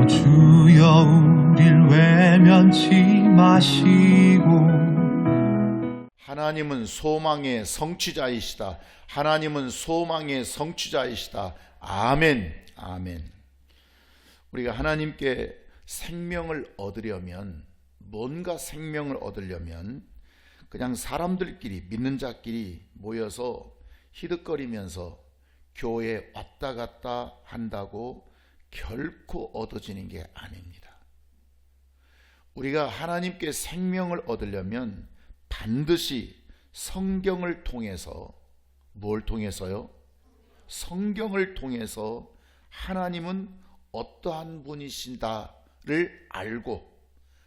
주여 우릴 외면치 마시고. 하나님은 소망의 성취자이시다. 하나님은 소망의 성취자이시다. 아멘. 아멘. 우리가 하나님께 생명을 얻으려면, 뭔가 생명을 얻으려면 그냥 사람들끼리, 믿는 자끼리 모여서 히끅거리면서 교회에 왔다 갔다 한다고 결코 얻어지는 게 아닙니다. 우리가 하나님께 생명을 얻으려면 반드시 성경을 통해서, 뭘 통해서요? 성경을 통해서 하나님은 어떠한 분이신다를 알고,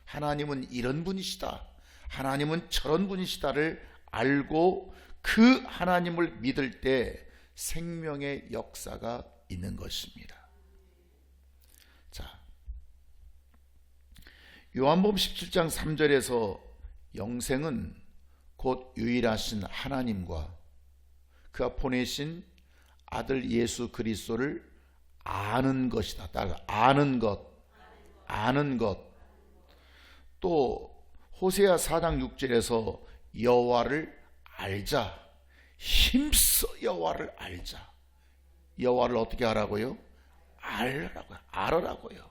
하나님은 이런 분이시다, 하나님은 저런 분이시다를 알고 그 하나님을 믿을 때 생명의 역사가 있는 것입니다. 자, 요한복음 17장 3절에서 영생은 곧 유일하신 하나님과 그가 보내신 아들 예수 그리스도를 아는 것이다. 따라서 아는 것, 아는 것. 또 호세아 4장 6절에서 여호와를 알자, 힘써 여호와를 알자. 여호와를 어떻게 하라고요? 알으라고요.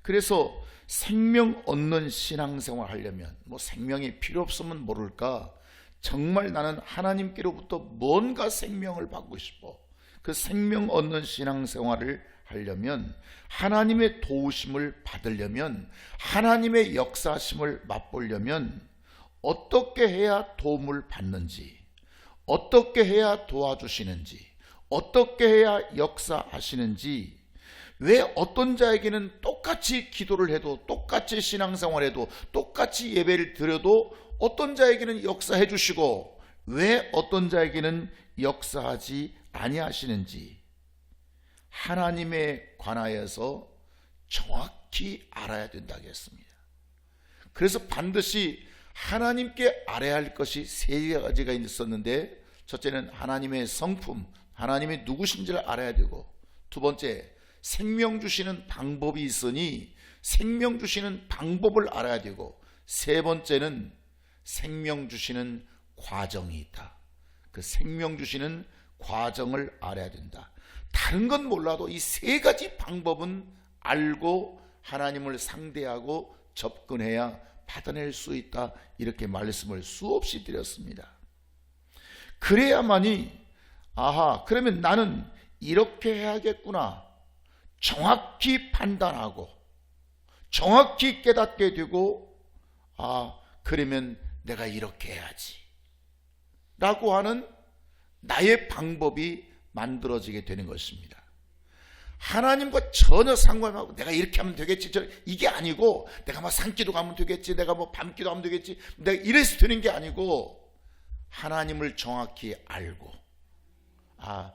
그래서 생명 얻는 신앙생활 하려면, 뭐 생명이 필요 없으면 모를까, 정말 나는 하나님께로부터 뭔가 생명을 받고 싶어, 그 생명 얻는 신앙생활을 하려면, 하나님의 도우심을 받으려면, 하나님의 역사심을 맛보려면 어떻게 해야 도움을 받는지, 어떻게 해야 도와주시는지, 어떻게 해야 역사하시는지, 왜 어떤 자에게는 똑같이 기도를 해도, 똑같이 신앙생활해도, 똑같이 예배를 드려도 어떤 자에게는 역사해 주시고 왜 어떤 자에게는 역사하지 아니하시는지 하나님에 관하여서 정확히 알아야 된다고 했습니다. 그래서 반드시 하나님께 알아야 할 것이 세 가지가 있었는데, 첫째는 하나님의 성품, 하나님이 누구신지를 알아야 되고, 두 번째 생명 주시는 방법이 있으니 생명 주시는 방법을 알아야 되고, 세 번째는 생명 주시는 과정이 있다. 그 생명 주시는 과정을 알아야 된다. 다른 건 몰라도 이 세 가지 방법은 알고 하나님을 상대하고 접근해야 받아낼 수 있다. 이렇게 말씀을 수없이 드렸습니다. 그래야만이 아하, 그러면 나는 이렇게 해야겠구나, 정확히 판단하고 정확히 깨닫게 되고, 아, 그러면 내가 이렇게 해야지 라고 하는 나의 방법이 만들어지게 되는 것입니다. 하나님과 전혀 상관하고 내가 이렇게 하면 되겠지, 이게 아니고, 내가 뭐 산기도 가면 되겠지, 내가 뭐 밤기도 하면 되겠지, 내가 이래서 되는 게 아니고, 하나님을 정확히 알고, 아,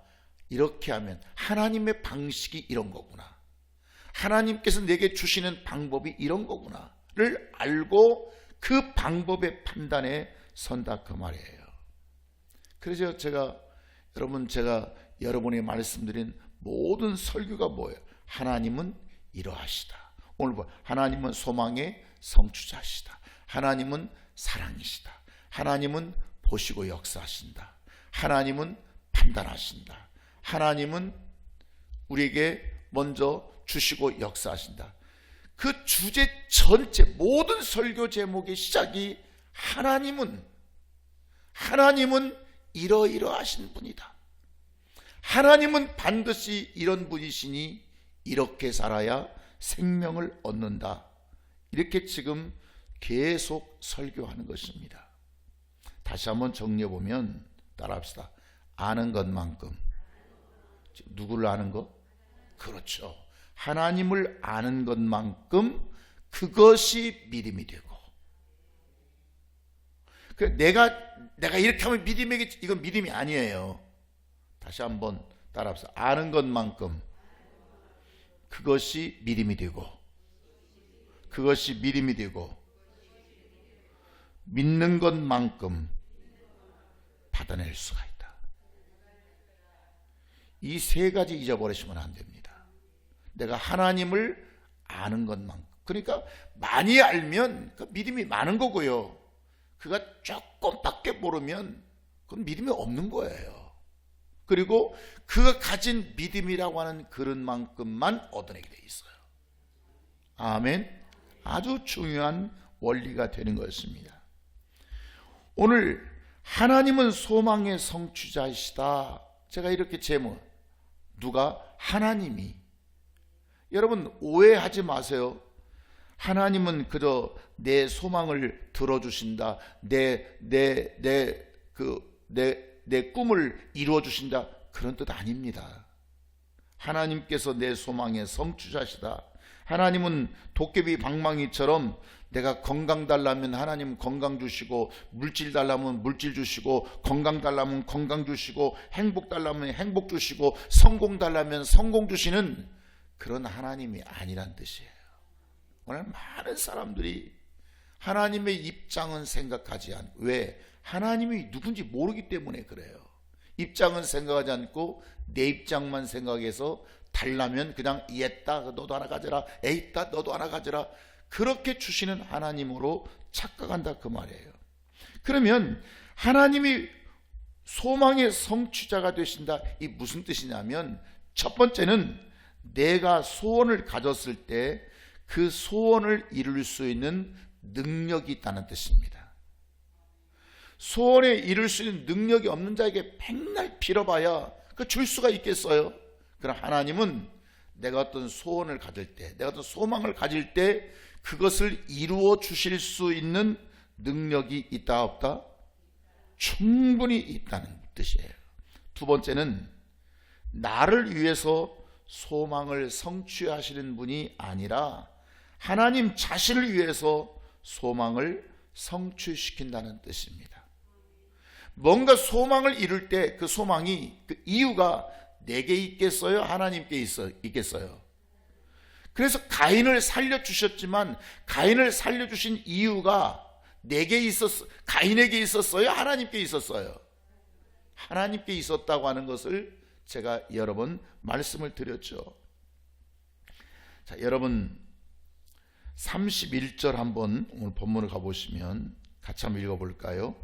이렇게 하면 하나님의 방식이 이런 거구나, 하나님께서 내게 주시는 방법이 이런 거구나를 알고 그 방법의 판단에 선다, 그 말이에요. 그래서 제가 여러분이 말씀드린 모든 설교가 뭐예요? 하나님은 이러하시다. 오늘 뭐 하나님은 소망의 성취자시다, 하나님은 사랑이시다, 하나님은 보시고 역사하신다, 하나님은 판단하신다, 하나님은 우리에게 먼저 주시고 역사하신다. 그 주제 전체 모든 설교 제목의 시작이 하나님은 이러이러하신 분이다, 하나님은 반드시 이런 분이시니 이렇게 살아야 생명을 얻는다, 이렇게 지금 계속 설교하는 것입니다. 다시 한번 정리해보면 따라합시다. 아는 것만큼. 누구를 아는 것? 그렇죠, 하나님을 아는 것만큼 그것이 믿음이 되고, 내가 이렇게 하면 믿음이겠지, 이건 믿음이 아니에요. 다시 한번 따라합시다. 아는 것만큼 그것이 믿음이 되고, 그것이 믿음이 되고, 믿는 것만큼 받아낼 수가 있다. 이 세 가지 잊어버리시면 안 됩니다. 내가 하나님을 아는 것만큼. 그러니까 많이 알면 그 믿음이 많은 거고요. 그가 조금밖에 모르면 그건 믿음이 없는 거예요. 그리고 그가 가진 믿음이라고 하는 그릇만큼만 얻어내게 돼 있어요. 아멘. 아주 중요한 원리가 되는 것입니다. 오늘 하나님은 소망의 성취자이시다. 제가 이렇게 제목, 누가? 하나님이. 여러분 오해하지 마세요. 하나님은 그저 내 소망을 들어주신다. 내 꿈을 이루어주신다. 그런 뜻 아닙니다. 하나님께서 내 소망의 성취자시다. 하나님은 도깨비 방망이처럼 내가 건강 달라면 하나님 건강 주시고, 물질 달라면 물질 주시고, 건강 달라면 건강 주시고, 행복 달라면 행복 주시고, 성공 달라면 성공 주시는 그런 하나님이 아니란 뜻이에요. 오늘 많은 사람들이 하나님의 입장은 생각하지 않고, 왜? 하나님이 누군지 모르기 때문에 그래요. 입장은 생각하지 않고 내 입장만 생각해서 달라면 그냥 이했다 너도 하나 가져라, 에이다 너도 하나 가져라, 그렇게 주시는 하나님으로 착각한다 그 말이에요. 그러면 하나님이 소망의 성취자가 되신다, 이 무슨 뜻이냐면, 첫 번째는 내가 소원을 가졌을 때 그 소원을 이룰 수 있는 능력이 있다는 뜻입니다. 소원에 이룰 수 있는 능력이 없는 자에게 백날 빌어봐야 그 줄 수가 있겠어요? 그럼 하나님은 내가 어떤 소원을 가질 때, 내가 어떤 소망을 가질 때 그것을 이루어 주실 수 있는 능력이 있다 없다? 충분히 있다는 뜻이에요. 두 번째는 나를 위해서 소망을 성취하시는 분이 아니라 하나님 자신을 위해서 소망을 성취시킨다는 뜻입니다. 뭔가 소망을 이룰 때 그 소망이, 그 이유가 내게 있겠어요? 하나님께 있겠어요? 그래서 가인을 살려주셨지만 가인을 살려주신 이유가 가인에게 있었어요? 하나님께 있었어요? 하나님께 있었다고 하는 것을 제가 여러 번 말씀을 드렸죠. 자, 여러분 31절 한번 오늘 본문을 가보시면 같이 한번 읽어볼까요?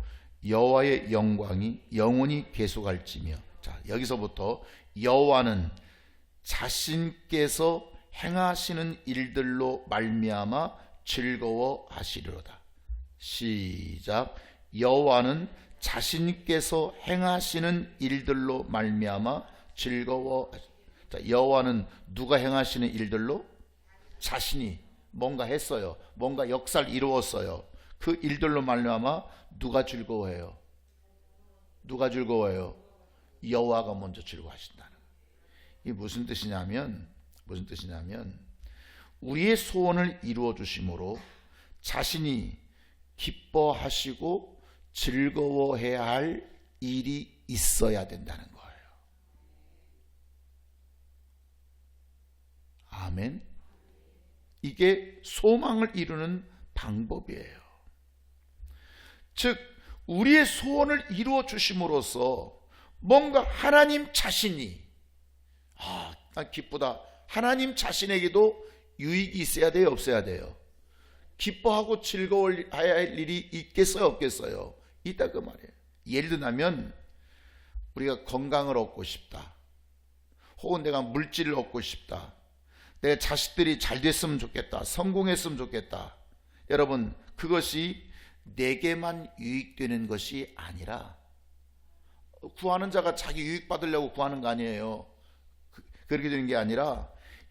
여호와의 영광이 영원히 계속할지며. 자, 여기서부터 여호와는 자신께서 행하시는 일들로 말미암아 즐거워하시리로다. 시작. 여호와는 자신께서 행하시는 일들로 말미암아 즐거워. 자, 여호와는 누가 행하시는 일들로? 자신이 뭔가 했어요. 뭔가 역사를 이루었어요. 그 일들로 말미암아 누가 즐거워해요? 누가 즐거워해요? 여호와가 먼저 즐거워하신다는 거예요. 이게 무슨 뜻이냐면 우리의 소원을 이루어 주심으로 자신이 기뻐하시고 즐거워해야 할 일이 있어야 된다는 거예요. 아멘. 이게 소망을 이루는 방법이에요. 즉 우리의 소원을 이루어 주심으로써 뭔가 하나님 자신이 난 기쁘다, 하나님 자신에게도 유익이 있어야 돼요, 없어야 돼요? 기뻐하고 즐거워해야 할 일이 있겠어요, 없겠어요? 있다 그 말이에요. 예를 들면 우리가 건강을 얻고 싶다, 혹은 내가 물질을 얻고 싶다, 내 자식들이 잘 됐으면 좋겠다, 성공했으면 좋겠다. 여러분 그것이 내게만 유익되는 것이 아니라 구하는 자가 자기 유익 받으려고 구하는 거 아니에요. 그렇게 되는 게 아니라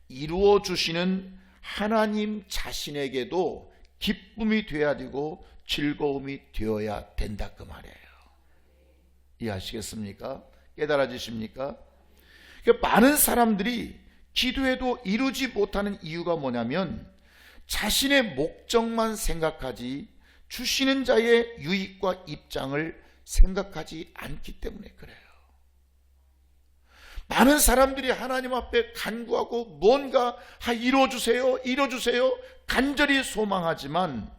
이루어 주시는 하나님 자신에게도 기쁨이 되어야 되고 즐거움이 되어야 된다 그 말이에요. 이해하시겠습니까? 깨달아지십니까? 그러니까 많은 사람들이 기도해도 이루지 못하는 이유가 뭐냐면 자신의 목적만 생각하지 주시는 자의 유익과 입장을 생각하지 않기 때문에 그래요. 많은 사람들이 하나님 앞에 간구하고 뭔가 이루어주세요, 이루어주세요 간절히 소망하지만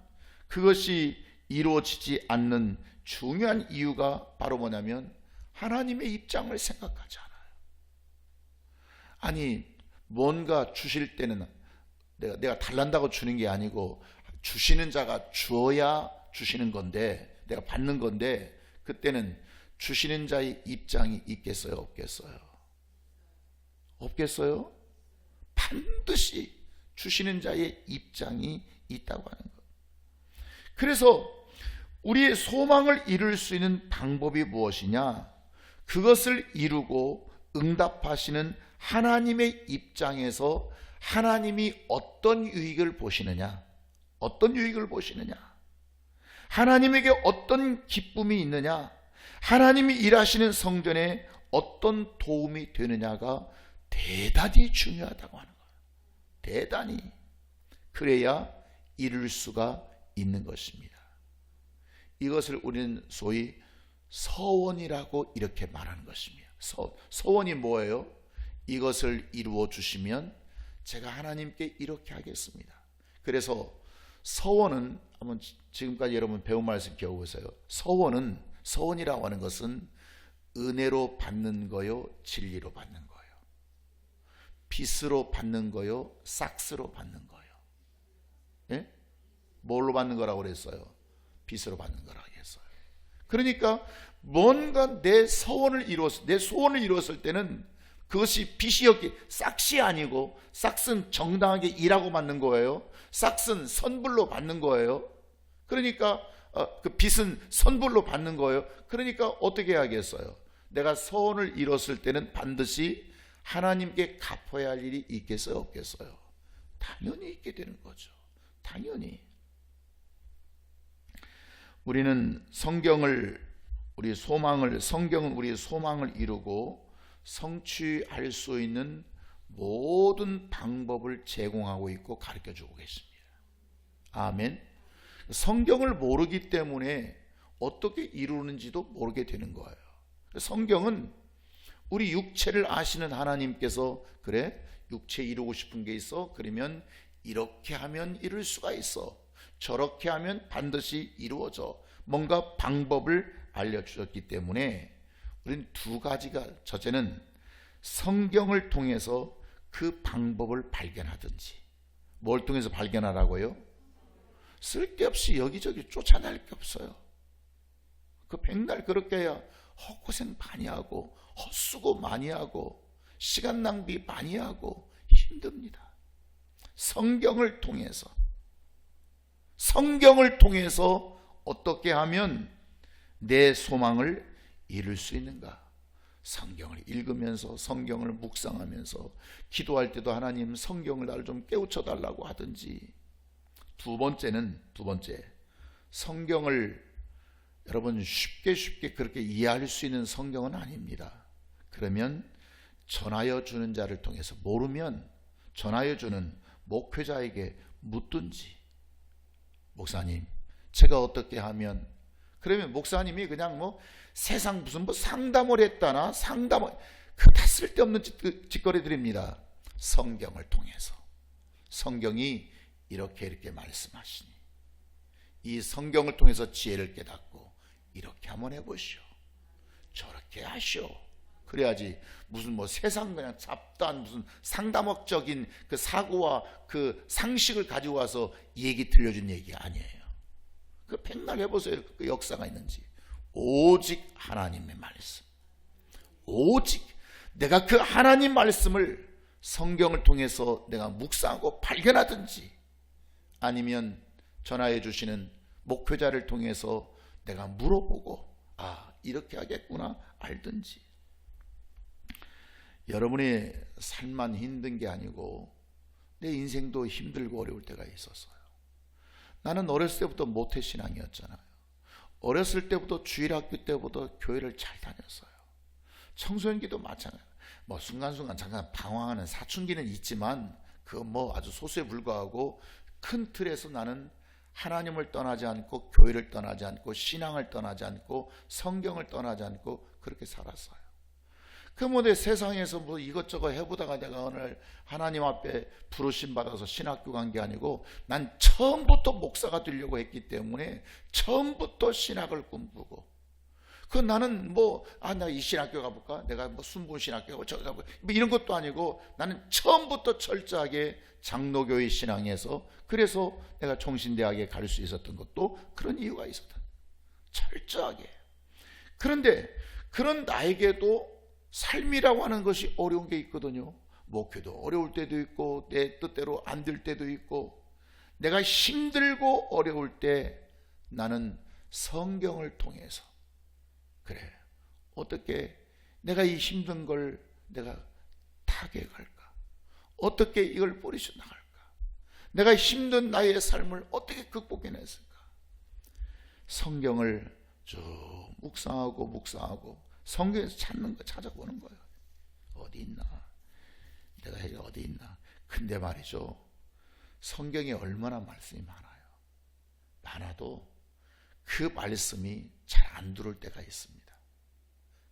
그것이 이루어지지 않는 중요한 이유가 바로 뭐냐면 하나님의 입장을 생각하지 않아요. 아니 뭔가 주실 때는 내가 달란다고 주는 게 아니고 주시는 자가 주어야 주시는 건데, 내가 받는 건데, 그때는 주시는 자의 입장이 있겠어요, 없겠어요? 없겠어요? 반드시 주시는 자의 입장이 있다고 하는 것. 그래서 우리의 소망을 이룰 수 있는 방법이 무엇이냐? 그것을 이루고 응답하시는 하나님의 입장에서 하나님이 어떤 유익을 보시느냐? 어떤 유익을 보시느냐? 하나님에게 어떤 기쁨이 있느냐? 하나님이 일하시는 성전에 어떤 도움이 되느냐가 대단히 중요하다고 하는 거예요. 대단히. 그래야 이룰 수가 있는 것입니다. 이것을 우리는 소위 서원이라고 이렇게 말하는 것입니다. 서원이 뭐예요? 이것을 이루어 주시면 제가 하나님께 이렇게 하겠습니다. 그래서 서원은, 한번 지금까지 여러분 배운 말씀 기억해보세요. 서원이라고 하는 것은 은혜로 받는 거요, 진리로 받는 거예요. 빚으로 받는 거요, 싹스로 받는 거예요. 예? 뭘로 받는 거라고 그랬어요? 빚으로 받는 거라고 했어요. 그러니까 뭔가 내 소원을 이루었을 때는 그것이 빚이었기, 싹시 아니고, 싹은 정당하게 일하고 받는 거예요. 싹은 선불로 받는 거예요. 그러니까 그 빚은 선불로 받는 거예요. 그러니까 어떻게 해야겠어요? 내가 소원을 이뤘을 때는 반드시 하나님께 갚아야 할 일이 있겠어요, 없겠어요? 당연히 있게 되는 거죠. 당연히. 우리는 성경은 우리의 소망을 이루고 성취할 수 있는 모든 방법을 제공하고 있고 가르쳐주고 계십니다. 아멘. 성경을 모르기 때문에 어떻게 이루는지도 모르게 되는 거예요. 성경은 우리 육체를 아시는 하나님께서, 그래, 육체 이루고 싶은 게 있어? 그러면 이렇게 하면 이룰 수가 있어. 저렇게 하면 반드시 이루어져. 뭔가 방법을 알려주셨기 때문에 우리는 두 가지가, 첫째는 성경을 통해서 그 방법을 발견하든지. 뭘 통해서 발견하라고요? 쓸데없이 여기저기 쫓아낼 게 없어요. 그 백날 그렇게 해야 헛고생 많이 하고 헛수고 많이 하고 시간 낭비 많이 하고 힘듭니다. 성경을 통해서 어떻게 하면 내 소망을 이룰 수 있는가? 성경을 읽으면서, 성경을 묵상하면서, 기도할 때도 하나님 성경을 나를 좀 깨우쳐 달라고 하든지. 두 번째, 성경을 여러분 쉽게 그렇게 이해할 수 있는 성경은 아닙니다. 그러면 전하여 주는 자를 통해서, 모르면 전하여 주는 목회자에게 묻든지. 목사님, 제가 어떻게 하면, 그러면 목사님이 그냥 세상 무슨 상담을 했다나, 그 다 쓸데없는 짓거리들입니다. 성경을 통해서, 성경이 이렇게 말씀하시니, 이 성경을 통해서 지혜를 깨닫고 이렇게 한번 해보시오, 저렇게 하시오. 그래야지 무슨 세상 그냥 잡다한 무슨 상담학적인 그 사고와 그 상식을 가지고 와서 얘기 들려준 얘기가 아니에요. 그 백날 해보세요. 그 역사가 있는지. 오직 하나님의 말씀, 오직 내가 그 하나님 말씀을 성경을 통해서 내가 묵상하고 발견하든지, 아니면 전하해 주시는 목회자를 통해서 내가 물어보고 이렇게 하겠구나 알든지. 여러분의 삶만 힘든 게 아니고 내 인생도 힘들고 어려울 때가 있었어요. 나는 어렸을 때부터 모태신앙이었잖아요. 어렸을 때부터 주일학교 때부터 교회를 잘 다녔어요. 청소년기도 마찬가지예요. 순간순간 잠깐 방황하는 사춘기는 있지만 그건 아주 소수에 불과하고, 큰 틀에서 나는 하나님을 떠나지 않고, 교회를 떠나지 않고, 신앙을 떠나지 않고, 성경을 떠나지 않고 그렇게 살았어요. 내 세상에서 이것저것 해보다가 내가 오늘 하나님 앞에 부르심 받아서 신학교 간 게 아니고, 난 처음부터 목사가 되려고 했기 때문에 처음부터 신학을 꿈꾸고, 나는 나 이 신학교 가볼까? 내가 순분 신학교 가고 저기 가볼까? 이런 것도 아니고, 나는 처음부터 철저하게 장로교의 신앙에서 그래서 내가 종신대학에 갈 수 있었던 것도 그런 이유가 있었다. 철저하게. 그런데 그런 나에게도 삶이라고 하는 것이 어려운 게 있거든요. 목회도 어려울 때도 있고 내 뜻대로 안 될 때도 있고 내가 힘들고 어려울 때 나는 성경을 통해서 그래 어떻게 내가 이 힘든 걸 내가 타개할까? 어떻게 이걸 뿌리쳐 나갈까? 내가 힘든 나의 삶을 어떻게 극복해냈을까? 성경을 쭉 묵상하고 성경에서 찾아보는 거예요. 어디 있나? 내가 이게 어디 있나? 근데 말이죠, 성경에 얼마나 말씀이 많아요. 많아도 그 말씀이 잘 안 들어올 때가 있습니다.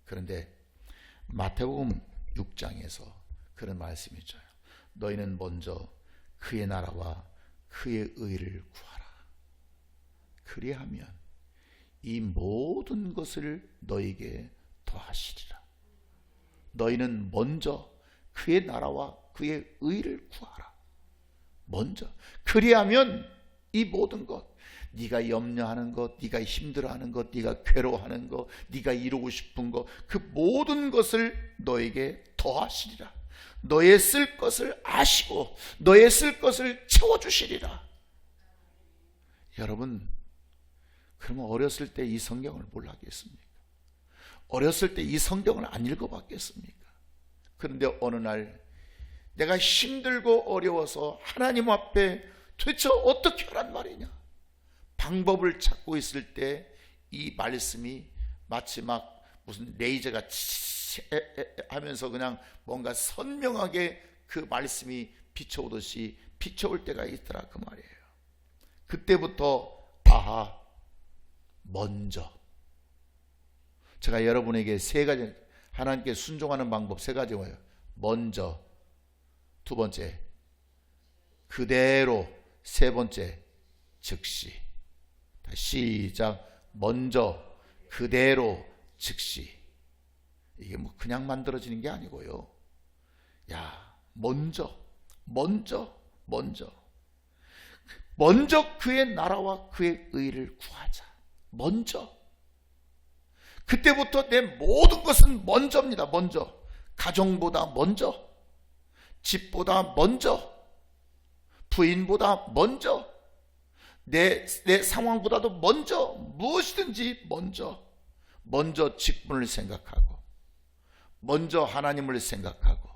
그런데 마태복음 6장에서 그런 말씀이 있죠. 너희는 먼저 그의 나라와 그의 의를 구하라. 그리하면 이 모든 것을 너에게 더하시리라. 너희는 먼저 그의 나라와 그의 의를 구하라. 먼저. 그리하면 이 모든 것, 네가 염려하는 것, 네가 힘들어하는 것, 네가 괴로워하는 것, 네가 이루고 싶은 것, 그 모든 것을 너에게 더하시리라. 너의 쓸 것을 아시고 너의 쓸 것을 채워주시리라. 여러분, 그러면 어렸을 때 이 성경을 뭘 하겠습니까? 어렸을 때 이 성경을 안 읽어봤겠습니까? 그런데 어느 날 내가 힘들고 어려워서 하나님 앞에 도대체 어떻게 하란 말이냐 방법을 찾고 있을 때 이 말씀이 마치 막 무슨 레이저가 하면서 그냥 뭔가 선명하게 그 말씀이 비춰오듯이 비춰올 때가 있더라 그 말이에요. 그때부터 아하, 먼저 제가 여러분에게 세 가지, 하나님께 순종하는 방법 세 가지 뭐예요? 먼저, 두 번째 그대로, 세 번째 즉시. 다시 시작. 먼저, 그대로, 즉시. 이게 뭐 그냥 만들어지는 게 아니고요. 야, 먼저 그의 나라와 그의 의를 구하자. 먼저. 그때부터 내 모든 것은 먼저입니다. 먼저. 가정보다 먼저, 집보다 먼저, 부인보다 먼저, 내 상황보다도 먼저, 무엇이든지 먼저 직분을 생각하고, 먼저 하나님을 생각하고,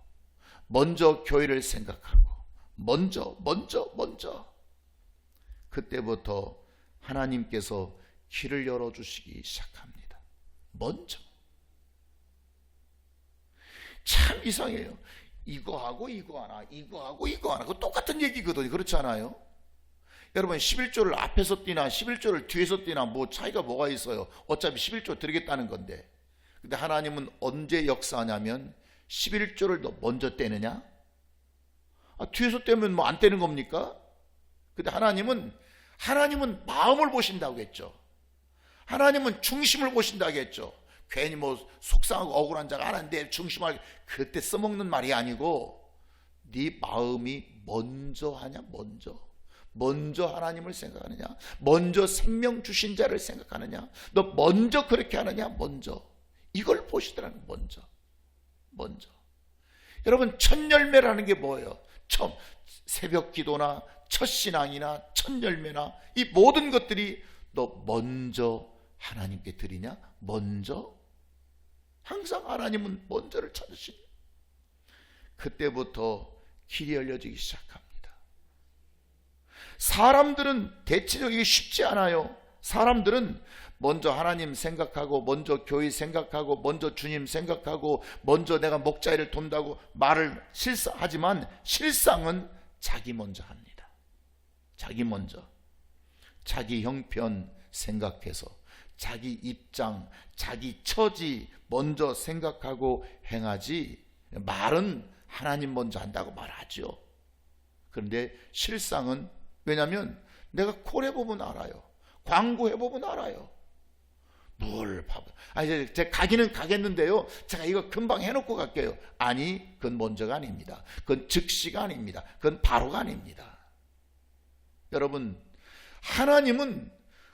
먼저 교회를 생각하고, 먼저. 그때부터 하나님께서 길을 열어주시기 시작합니다. 먼저. 참 이상해요. 이거하고 이거 하나, 이거하고 이거 하나, 그 똑같은 얘기거든요. 그렇지 않아요? 여러분 11조를 앞에서 띄나 11조를 뒤에서 띄나 뭐 차이가 뭐가 있어요? 어차피 11조 드리겠다는 건데. 근데 하나님은 언제 역사하냐면 11조를 너 먼저 떼느냐? 뒤에서 떼면 뭐 안 떼는 겁니까? 근데 하나님은 마음을 보신다고 했죠. 하나님은 중심을 보신다고 했죠. 괜히 뭐 속상하고 억울한 자가 하나인데 중심을 그때 써먹는 말이 아니고 네 마음이 먼저 하냐? 먼저 하나님을 생각하느냐? 먼저 생명 주신 자를 생각하느냐? 너 먼저 그렇게 하느냐? 먼저. 이걸 보시더라는 먼저. 여러분 첫 열매라는 게 뭐예요? 처음 새벽 기도나 첫 신앙이나 첫 열매나 이 모든 것들이 너 먼저 하나님께 드리냐? 먼저. 항상 하나님은 먼저를 찾으시니 그때부터 길이 열려지기 시작합니다. 사람들은 대체적이게 쉽지 않아요. 사람들은 먼저 하나님 생각하고 먼저 교회 생각하고 먼저 주님 생각하고 먼저 내가 목자일을 돕는다고 말을 하지만 실상은 자기 먼저 합니다. 자기 먼저. 자기 형편 생각해서 자기 입장, 자기 처지 먼저 생각하고 행하지 말은 하나님 먼저 한다고 말하죠. 그런데 실상은 왜냐하면 내가 콜 해보면 알아요. 광고해보면 알아요. 뭘 바보. 이제 제가 가기는 가겠는데요. 제가 이거 금방 해놓고 갈게요. 아니, 그건 먼저가 아닙니다. 그건 즉시가 아닙니다. 그건 바로가 아닙니다. 여러분, 하나님은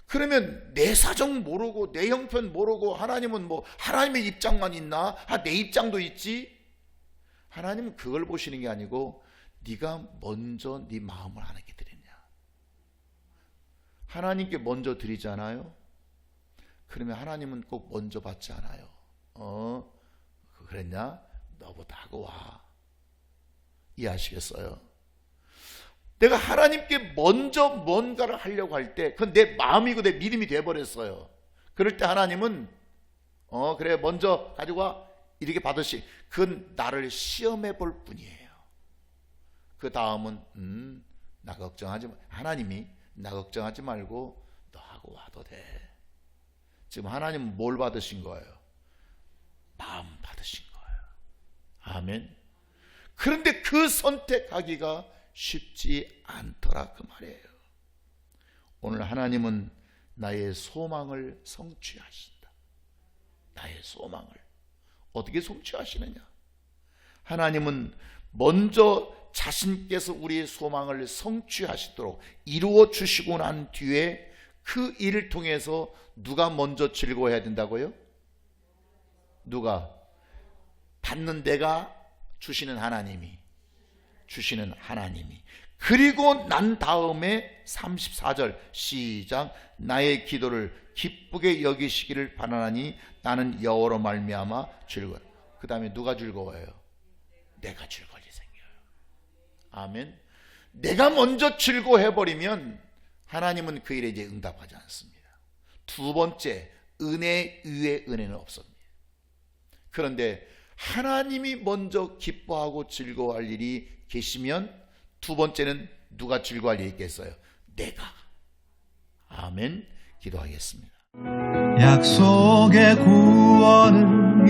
그러면 내 사정 모르고 내 형편 모르고 하나님은 뭐 하나님의 입장만 있나? 내 입장도 있지? 하나님은 그걸 보시는 게 아니고 네가 먼저 네 마음을 하나님께 드리냐. 하나님께 먼저 드리잖아요. 그러면 하나님은 꼭 먼저 받지 않아요. 그랬냐? 너부터 하고 와. 이해하시겠어요? 내가 하나님께 먼저 뭔가를 하려고 할 때 그건 내 마음이고 내 믿음이 돼버렸어요. 그럴 때 하나님은 그래 먼저 가지고 와 이렇게 그건 나를 시험해 볼 뿐이에요. 그 다음은 나 걱정하지 마. 하나님이 나 걱정하지 말고 너 하고 와도 돼. 지금 하나님은 뭘 받으신 거예요? 마음 받으신 거예요. 아멘. 그런데 그 선택하기가 쉽지 않더라 그 말이에요. 오늘 하나님은 나의 소망을 성취하신다. 나의 소망을 어떻게 성취하시느냐? 하나님은 먼저 자신께서 우리의 소망을 성취하시도록 이루어 주시고 난 뒤에 그 일을 통해서 누가 먼저 즐거워해야 된다고요? 누가? 받는 내가 주시는 하나님이. 그리고 난 다음에 34절 시작. 나의 기도를 기쁘게 여기시기를 바라나니 나는 여호와로 말미암아 즐거워. 그 다음에 누가 즐거워해요? 내가 즐거울 일이 생겨요. 아멘. 내가 먼저 즐거워해버리면 하나님은 그 일에 이제 응답하지 않습니다. 두 번째, 은혜 위에 은혜는 없습니다. 그런데 하나님이 먼저 기뻐하고 즐거워할 일이 계시면 두 번째는 누가 즐거워할 일이 있겠어요? 내가. 아멘. 기도하겠습니다. 약속의 구원은